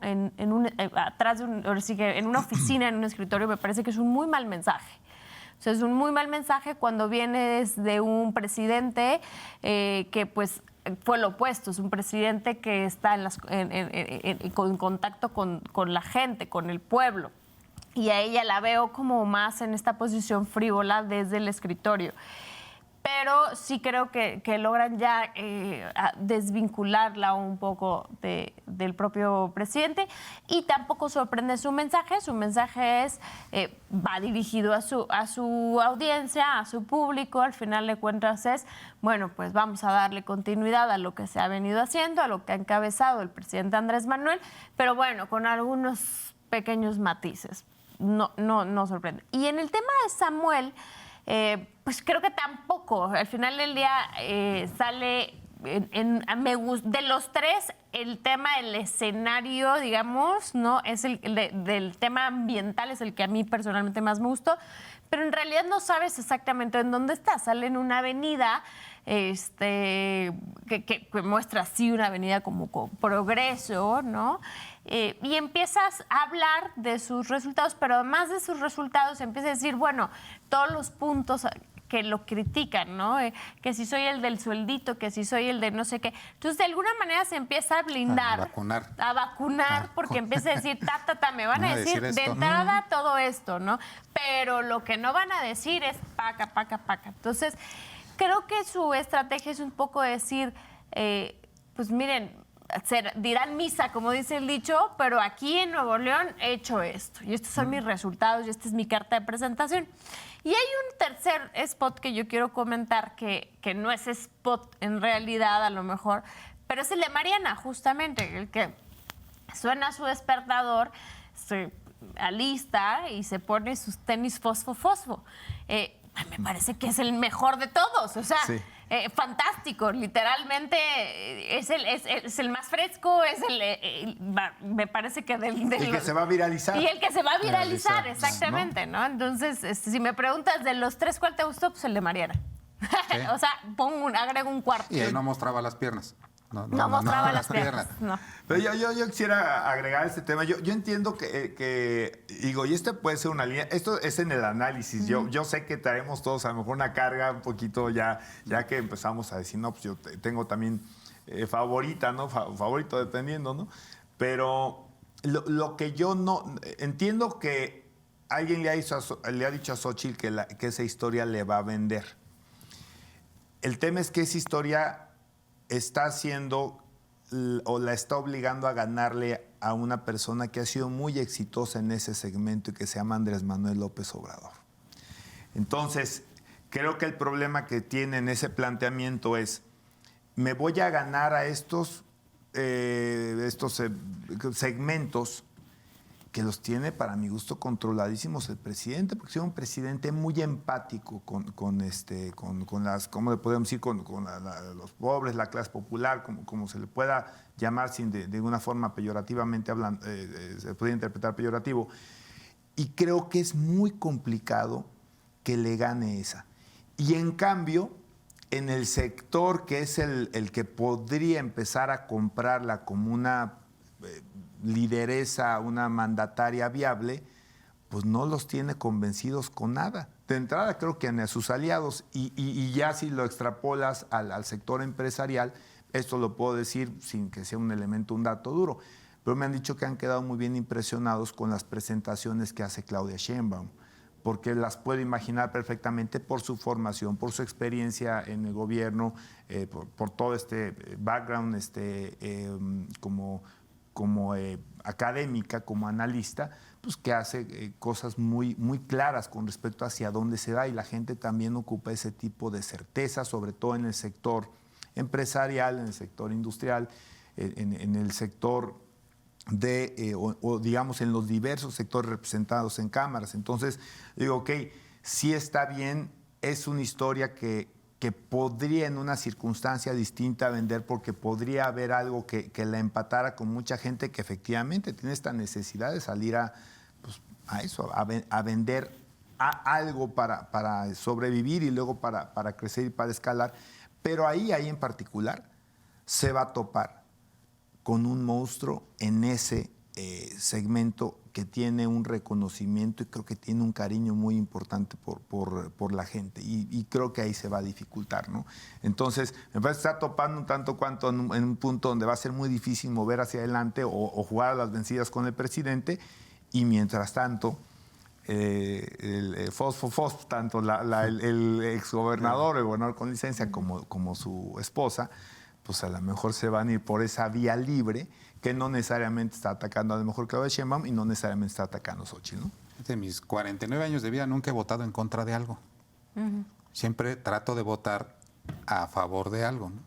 atrás en una oficina, en un escritorio, me parece que es un muy mal mensaje. O sea, es un muy mal mensaje cuando viene de un presidente que pues fue lo opuesto, es un presidente que está en contacto con la gente, con el pueblo. Y a ella la veo como más en esta posición frívola desde el escritorio. Pero sí creo que logran ya desvincularla un poco del propio presidente, y tampoco sorprende su mensaje. Su mensaje va dirigido a su audiencia, a su público. Al final de cuentas es, bueno, pues vamos a darle continuidad a lo que se ha venido haciendo, a lo que ha encabezado el presidente Andrés Manuel, pero bueno, con algunos pequeños matices. No sorprende. Y en el tema de Samuel, pues creo que tampoco. Al final del día sale, de los tres, el tema del escenario, digamos, ¿no? Es del tema ambiental, es el que a mí personalmente más me gustó, pero en realidad no sabes exactamente en dónde está. Sale en una avenida que muestra así una avenida como con progreso, ¿no? Y empiezas a hablar de sus resultados, pero además de sus resultados empiezas a decir, bueno, todos los puntos que lo critican, ¿no? Que si soy el del sueldito, que si soy el de no sé qué. Entonces, de alguna manera se empieza a blindar. A vacunar, porque empieza a decir, me van a decir de entrada todo esto, ¿no? Pero lo que no van a decir es paca. Entonces, creo que su estrategia es un poco decir, pues miren, dirán misa, como dice el dicho, pero aquí en Nuevo León he hecho esto, y estos son mis resultados, y esta es mi carta de presentación. Y hay un tercer spot que yo quiero comentar, que no es spot en realidad, a lo mejor, pero es el de Mariana, justamente, el que suena su despertador, se alista y se pone sus tenis fosfo. Me parece que es el mejor de todos, o sea, sí. Fantástico, literalmente es el más fresco, me parece que el que se va a viralizar. Y el que se va a viralizar, exactamente, ¿no? Entonces, si me preguntas de los tres, ¿cuál te gustó? Pues el de Mariana. Sí. O sea, agrego un cuarto. Y ahí no mostraba las piernas. No mostraba las piernas. No. Pero yo quisiera agregar este tema. Yo entiendo que digo, y este puede ser una línea, esto es en el análisis. Yo sé que traemos todos a lo mejor una carga un poquito ya que empezamos a decir, no, pues yo tengo también favorita, ¿no? Favorito dependiendo, ¿no? Pero lo que yo no entiendo que alguien le ha dicho a Xóchitl que esa historia le va a vender. El tema es que esa historia está haciendo o la está obligando a ganarle a una persona que ha sido muy exitosa en ese segmento y que se llama Andrés Manuel López Obrador. Entonces, creo que el problema que tiene en ese planteamiento es, me voy a ganar a estos segmentos que los tiene, para mi gusto, controladísimos el presidente, porque es un presidente muy empático con las, ¿cómo le podemos decir? Con los pobres, la clase popular, como se le pueda llamar sin de una forma peyorativamente hablando, se puede interpretar peyorativo. Y creo que es muy complicado que le gane esa. Y en cambio, en el sector que es el que podría empezar a comprarla como una lideresa, una mandataria viable, pues no los tiene convencidos con nada. De entrada creo que a sus aliados, y ya si lo extrapolas al sector empresarial, esto lo puedo decir sin que sea un elemento, un dato duro, pero me han dicho que han quedado muy bien impresionados con las presentaciones que hace Claudia Sheinbaum, porque las puedo imaginar perfectamente por su formación, por su experiencia en el gobierno, por todo este background como académica, como analista, pues que hace cosas muy, muy claras con respecto hacia dónde se va, y la gente también ocupa ese tipo de certeza, sobre todo en el sector empresarial, en el sector industrial, en el sector o digamos en los diversos sectores representados en cámaras. Entonces digo, ok, sí está bien, es una historia que podría en una circunstancia distinta vender, porque podría haber algo que la empatara con mucha gente que efectivamente tiene esta necesidad de salir a vender algo para sobrevivir y luego para crecer y para escalar. Pero ahí en particular se va a topar con un monstruo en ese segmento que tiene un reconocimiento y creo que tiene un cariño muy importante por la gente, y creo que ahí se va a dificultar, ¿no? Entonces, me parece que está topando un tanto cuanto en un punto donde va a ser muy difícil mover hacia adelante o jugar a las vencidas con el presidente, y mientras tanto, el tanto el exgobernador, el gobernador con licencia, como su esposa, pues a lo mejor se van a ir por esa vía libre que no necesariamente está atacando a lo mejor Claudia Sheinbaum y no necesariamente está atacando a Xóchitl, ¿no? De mis 49 años de vida nunca he votado en contra de algo. Siempre trato de votar a favor de algo, ¿no?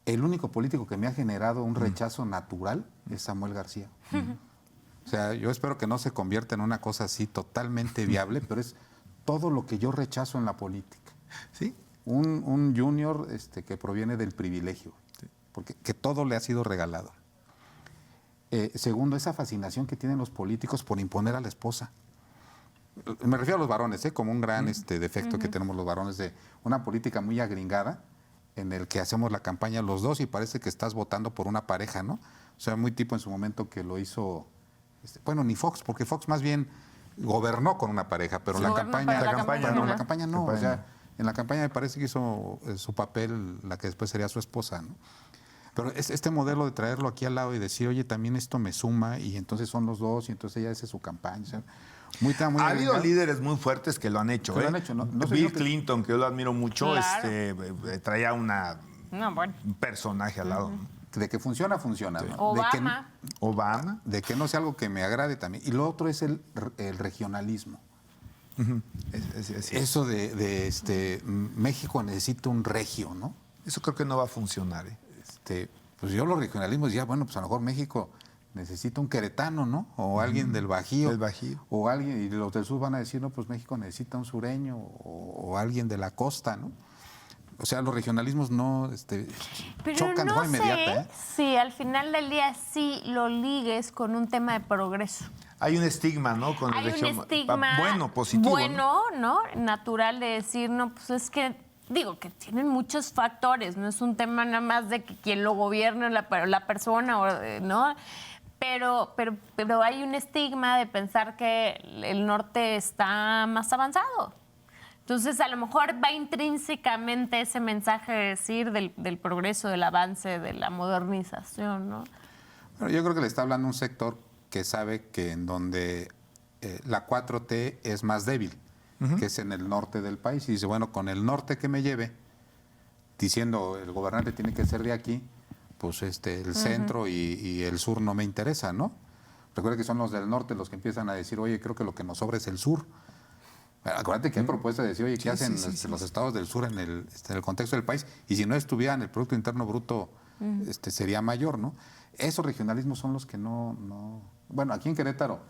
El único político que me ha generado un rechazo natural es Samuel García. O sea, yo espero que no se convierta en una cosa así totalmente viable, pero es todo lo que yo rechazo en la política. ¿Sí? Un junior que proviene del privilegio, porque que todo le ha sido regalado. Segundo, esa fascinación que tienen los políticos por imponer a la esposa. Me refiero a los varones, como un gran defecto que tenemos los varones de una política muy agringada en el que hacemos la campaña los dos y parece que estás votando por una pareja, ¿no? O sea, muy tipo en su momento que lo hizo, bueno, ni Fox, porque Fox más bien gobernó con una pareja, pero la campaña no. O sea, en la campaña me parece que hizo su papel la que después sería su esposa, ¿no? Pero es este modelo de traerlo aquí al lado y decir, oye, también esto me suma, y entonces son los dos, y entonces ella hace su campaña. O sea, muy ha habido líderes muy fuertes que lo han hecho. ¿no? Bill Clinton, que yo lo admiro mucho, claro. traía un personaje al lado. De que funciona, funciona. ¿No? Obama. De que no sea algo que me agrade también. Y lo otro es el regionalismo. Eso de México necesita un regio, ¿no? Eso creo que no va a funcionar. Pues yo los regionalismos ya, bueno, pues a lo mejor México necesita un queretano, ¿no? O alguien del Bajío. Del Bajío. O alguien, y los del sur van a decir, no, pues México necesita un sureño o alguien de la costa, ¿no? O sea, los regionalismos no chocan de forma inmediata. Sí, al final del día sí lo ligues con un tema de progreso. Hay un estigma, ¿no? Hay un estigma positivo. Bueno, ¿no? Natural de decir, no, pues es que digo, que tienen muchos factores, no es un tema nada más de que quien lo gobierne la persona, ¿no? Pero hay un estigma de pensar que el norte está más avanzado. Entonces, a lo mejor va intrínsecamente ese mensaje de decir del progreso, del avance, de la modernización, ¿no? Bueno, yo creo que le está hablando un sector que sabe que en donde la 4T es más débil, que es en el norte del país. Y dice, bueno, con el norte que me lleve, diciendo el gobernante tiene que ser de aquí, pues el centro y el sur no me interesa, ¿no? Recuerda que son los del norte los que empiezan a decir, oye, creo que lo que nos sobra es el sur. Acuérdate que hay propuestas de decir, oye, ¿qué hacen los estados del sur en el contexto del país? Y si no estuvieran, el Producto Interno Bruto sería mayor, ¿no? Esos regionalismos son los que no... Bueno, aquí en Querétaro,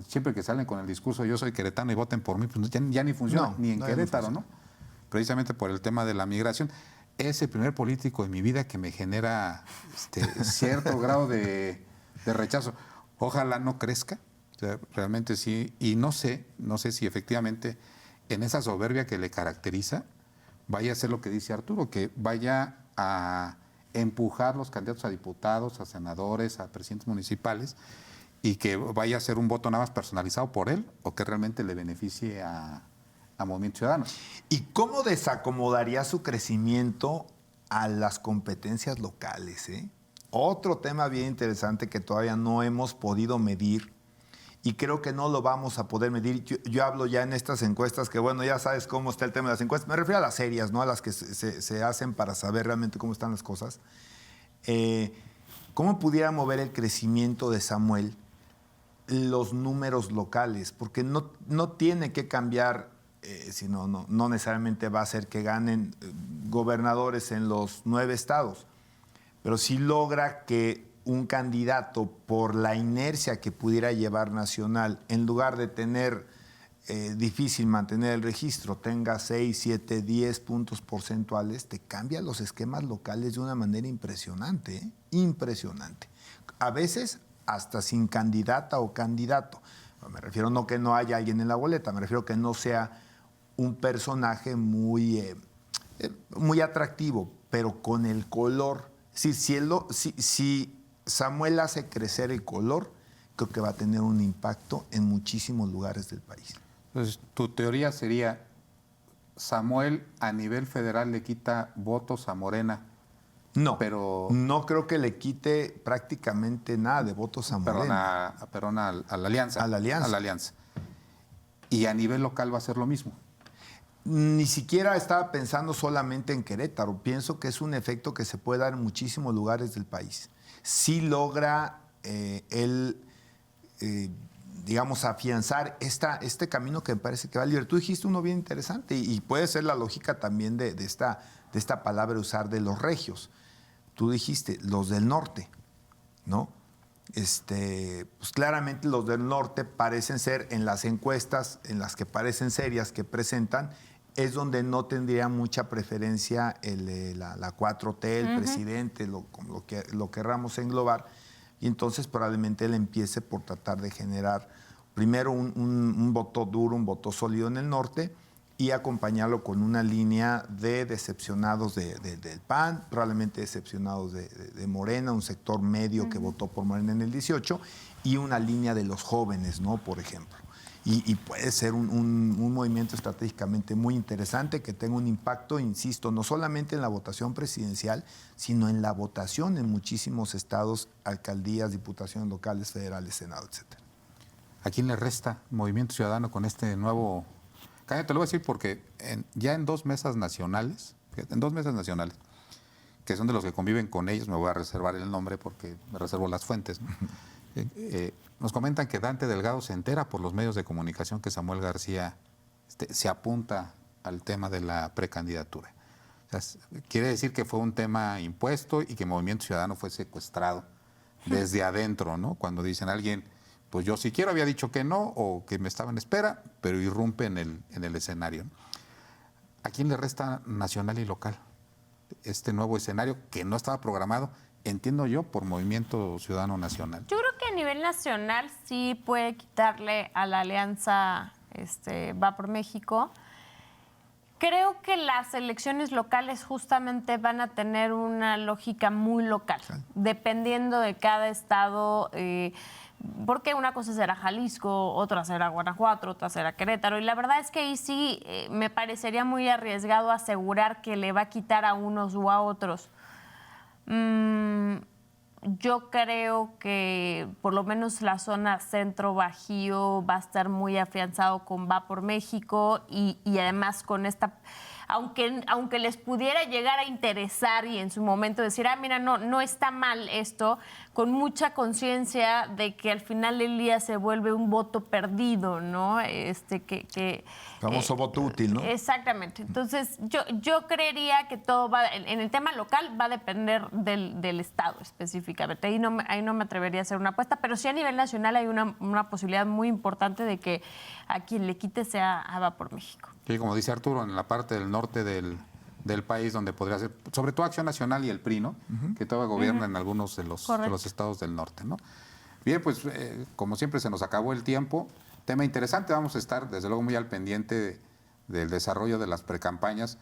siempre que salen con el discurso, yo soy queretano y voten por mí, pues ya ni funciona, ni en Querétaro, ¿no? Precisamente por el tema de la migración. Es el primer político en mi vida que me genera cierto grado de rechazo. Ojalá no crezca, o sea, realmente sí. Y no sé si efectivamente en esa soberbia que le caracteriza vaya a ser lo que dice Arturo, que vaya a empujar los candidatos a diputados, a senadores, a presidentes municipales, y que vaya a ser un voto nada más personalizado por él, o que realmente le beneficie a Movimiento Ciudadano. ¿Y cómo desacomodaría su crecimiento a las competencias locales? Otro tema bien interesante que todavía no hemos podido medir y creo que no lo vamos a poder medir. Yo hablo ya en estas encuestas que, bueno, ya sabes cómo está el tema de las encuestas. Me refiero a las serias, ¿no? A las que se hacen para saber realmente cómo están las cosas. ¿Cómo pudiera mover el crecimiento de Samuel los números locales? Porque no tiene que cambiar... sino no necesariamente va a ser que ganen gobernadores en los 9 estados, pero sí logra que un candidato, por la inercia que pudiera llevar nacional, en lugar de tener difícil mantener el registro, tenga 6, 7, 10 puntos porcentuales, te cambia los esquemas locales de una manera impresionante, impresionante. A veces hasta sin candidata o candidato. Me refiero no que no haya alguien en la boleta, me refiero que no sea un personaje muy atractivo, pero con el color. Si Samuel hace crecer el color, creo que va a tener un impacto en muchísimos lugares del país. Entonces, tu teoría sería, Samuel a nivel federal le quita votos a Morena. No, pero no creo que le quite prácticamente nada de votos a Morena. Perdón, a la Alianza. A la Alianza. A la Alianza. Y a nivel local va a ser lo mismo. Ni siquiera estaba pensando solamente en Querétaro. Pienso que es un efecto que se puede dar en muchísimos lugares del país. Sí logra digamos, afianzar este camino que me parece que va a liberar. Tú dijiste uno bien interesante y puede ser la lógica también de esta palabra usar de los regios. Tú dijiste los del norte, ¿no? Pues claramente los del norte parecen ser, en las encuestas, en las que parecen serias, que presentan, es donde no tendría mucha preferencia la 4T, el presidente, lo querramos englobar, y entonces probablemente él empiece por tratar de generar primero un voto duro, un voto sólido en el norte, y acompañarlo con una línea de decepcionados del PAN, probablemente decepcionados de Morena, un sector medio que votó por Morena en el 18, y una línea de los jóvenes, ¿no? Por ejemplo. Y puede ser un movimiento estratégicamente muy interesante que tenga un impacto, insisto, no solamente en la votación presidencial, sino en la votación en muchísimos estados, alcaldías, diputaciones locales, federales, senado, etcétera. ¿A quién le resta Movimiento Ciudadano con este nuevo...? Te lo voy a decir porque ya en 2 mesas nacionales, que son de los que conviven con ellos, me voy a reservar el nombre porque me reservo las fuentes, ¿no? Nos comentan que Dante Delgado se entera por los medios de comunicación que Samuel García se apunta al tema de la precandidatura. O sea, quiere decir que fue un tema impuesto y que Movimiento Ciudadano fue secuestrado desde adentro, ¿no? Cuando dicen alguien, pues yo si quiero había dicho que no o que me estaba en espera, pero irrumpe en el escenario. ¿A quién le resta nacional y local este nuevo escenario que no estaba programado, entiendo yo, por Movimiento Ciudadano Nacional? Yo creo que a nivel nacional sí puede quitarle a la alianza Va por México. Creo que las elecciones locales justamente van a tener una lógica muy local, dependiendo de cada estado, porque una cosa será Jalisco, otra será Guanajuato, otra será Querétaro, y la verdad es que ahí sí me parecería muy arriesgado asegurar que le va a quitar a unos u a otros. Yo creo que por lo menos la zona centro-bajío va a estar muy afianzado con Va por México y además con esta, aunque les pudiera llegar a interesar y en su momento decir, mira, no está mal esto, con mucha conciencia de que al final del día se vuelve un voto perdido, ¿no? Famoso voto útil, ¿no? Exactamente. Entonces, yo creería que todo va, en el tema local, va a depender del Estado específicamente. Ahí no me atrevería a hacer una apuesta, pero sí a nivel nacional hay una posibilidad muy importante de que a quien le quite sea a Va por México. Sí, como dice Arturo, en la parte del norte del país, donde podría ser, sobre todo Acción Nacional y el PRI, ¿no? Que todavía gobiernan en algunos de los estados del norte, ¿no? Bien, pues como siempre se nos acabó el tiempo. Tema interesante, vamos a estar desde luego muy al pendiente del desarrollo de las precampañas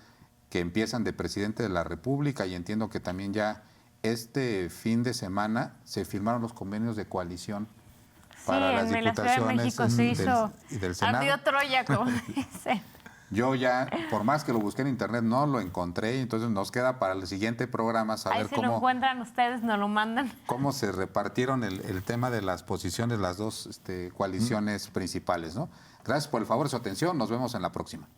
que empiezan de presidente de la República, y entiendo que también ya este fin de semana se firmaron los convenios de coalición para las diputaciones del Senado. Ardió Troya, como dicen. Yo ya, por más que lo busqué en internet, no lo encontré, entonces nos queda para el siguiente programa saber Ahí si lo encuentran ustedes, nos lo mandan. Cómo se repartieron el tema de las posiciones, las dos coaliciones principales, ¿no? Gracias por el favor de su atención, nos vemos en la próxima.